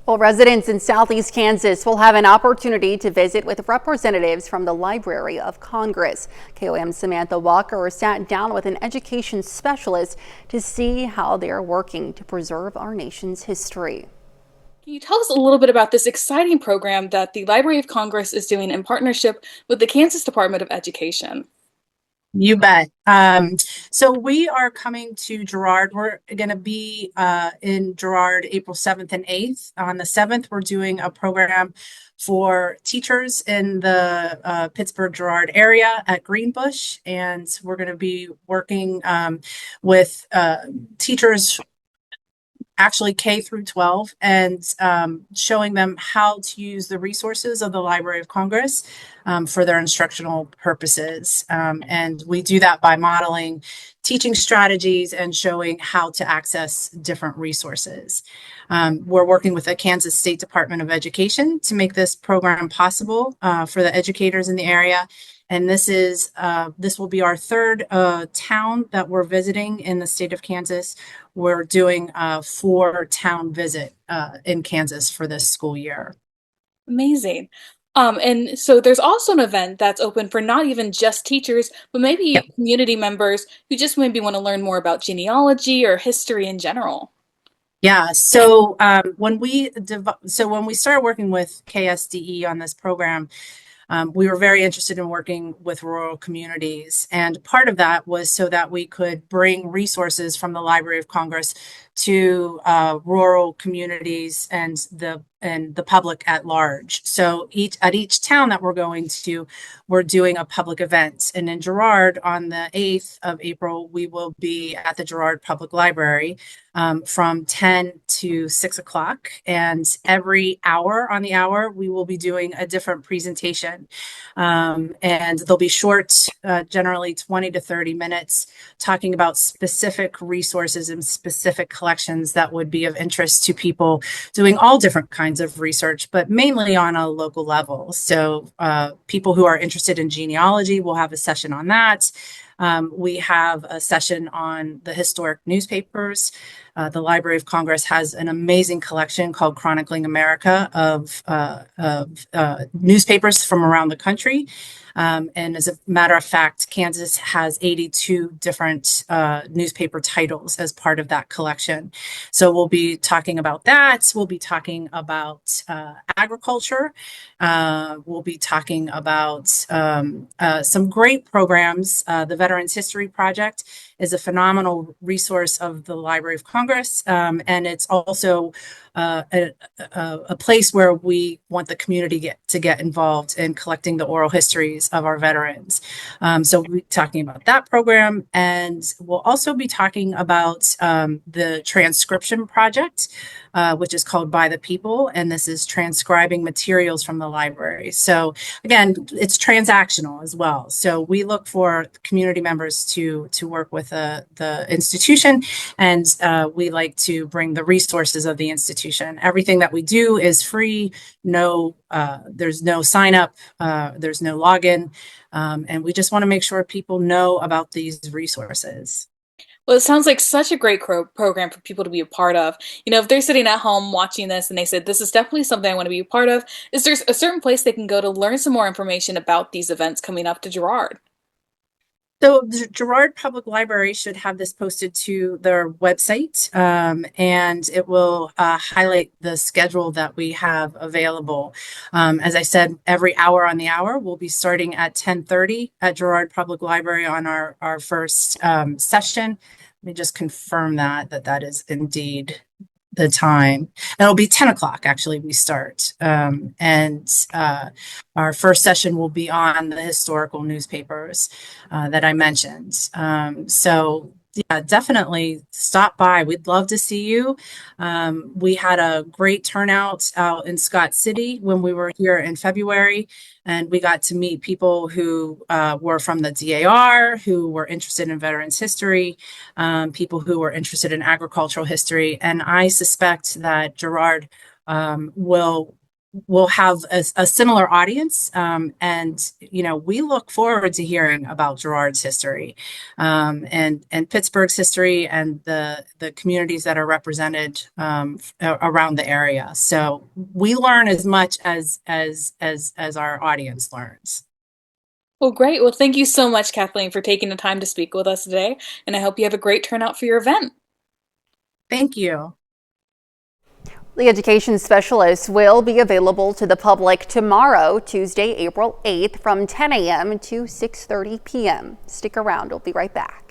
Well, residents in Southeast Kansas will have an opportunity to visit with representatives from the Library of Congress. KOM Samantha Walker sat down with an education specialist to see how they're working to preserve our nation's history. Can you tell us a little bit about this exciting program that the Library of Congress is doing in partnership with the Kansas Department of Education? You bet. So we are coming to Girard. We're going to be in Girard April 7th and 8th. On the 7th, we're doing a program for teachers in the Pittsburgh Girard area at Greenbush. And we're going to be working with teachers actually K through 12 and showing them how to use the resources of the Library of Congress for their instructional purposes. And we do that by modeling teaching strategies and showing how to access different resources. We're working with the Kansas State Department of Education to make this program possible for the educators in the area. And this will be our third town that we're visiting in the state of Kansas. We're doing a 4-town visit in Kansas for this school year. Amazing. And so there's also an event that's open for not even just teachers, but maybe Yep. community members who just maybe want to learn more about genealogy or history in general. Yeah. So when we started working with KSDE on this program, we were very interested in working with rural communities. And part of that was so that we could bring resources from the Library of Congress to rural communities and the public at large. So at each town that we're going to, we're doing a public event. And in Girard on the 8th of April, we will be at the Girard Public Library from 10 to 6 o'clock. And every hour on the hour, we will be doing a different presentation. And they'll be short, generally 20 to 30 minutes, talking about specific resources and specific collections that would be of interest to people doing all different kinds of research, but mainly on a local level. So people who are interested in genealogy will have a session on that. We have a session on the historic newspapers. The Library of Congress has an amazing collection called Chronicling America of newspapers from around the country. And as a matter of fact, Kansas has 82 different newspaper titles as part of that collection. So we'll be talking about that. We'll be talking about agriculture. We'll be talking about some great programs. The Veterans History Project is a phenomenal resource of the Library of Congress, and it's also a place where we want the community to get involved in collecting the oral histories of our veterans. So we'll be talking about that program, and we'll also be talking about the transcription project, which is called By the People, and this is transcribing materials from the library. So again, it's transactional as well. So we look for community members to work with the institution, and we like to bring the resources of the institution. Everything that we do is free. There's no sign up. There's no login. And we just want to make sure people know about these resources. Well, it sounds like such a great program for people to be a part of. You know, if they're sitting at home watching this and they said, this is definitely something I want to be a part of, is there a certain place they can go to learn some more information about these events coming up to Girard? So the Girard Public Library should have this posted to their website, and it will highlight the schedule that we have available. As I said, every hour on the hour, we'll be starting at 10:30 at Girard Public Library on our first session. Let me just confirm that is indeed the time. It'll be 10 o'clock, actually, we start. And our first session will be on the historical newspapers that I mentioned. So yeah, definitely stop by. We'd love to see you. We had a great turnout out in Scott City when we were here in February, and we got to meet people who were from the DAR, who were interested in veterans history, people who were interested in agricultural history. And I suspect that Girard will we'll have a similar audience, and we look forward to hearing about Girard's history, and Pittsburgh's history, and the communities that are represented around the area. So we learn as much as our audience learns. Well, great. Well, thank you so much, Kathleen, for taking the time to speak with us today, and I hope you have a great turnout for your event. Thank you. The education specialist will be available to the public tomorrow, Tuesday, April 8th, from 10 a.m. to 6:30 p.m. Stick around. We'll be right back.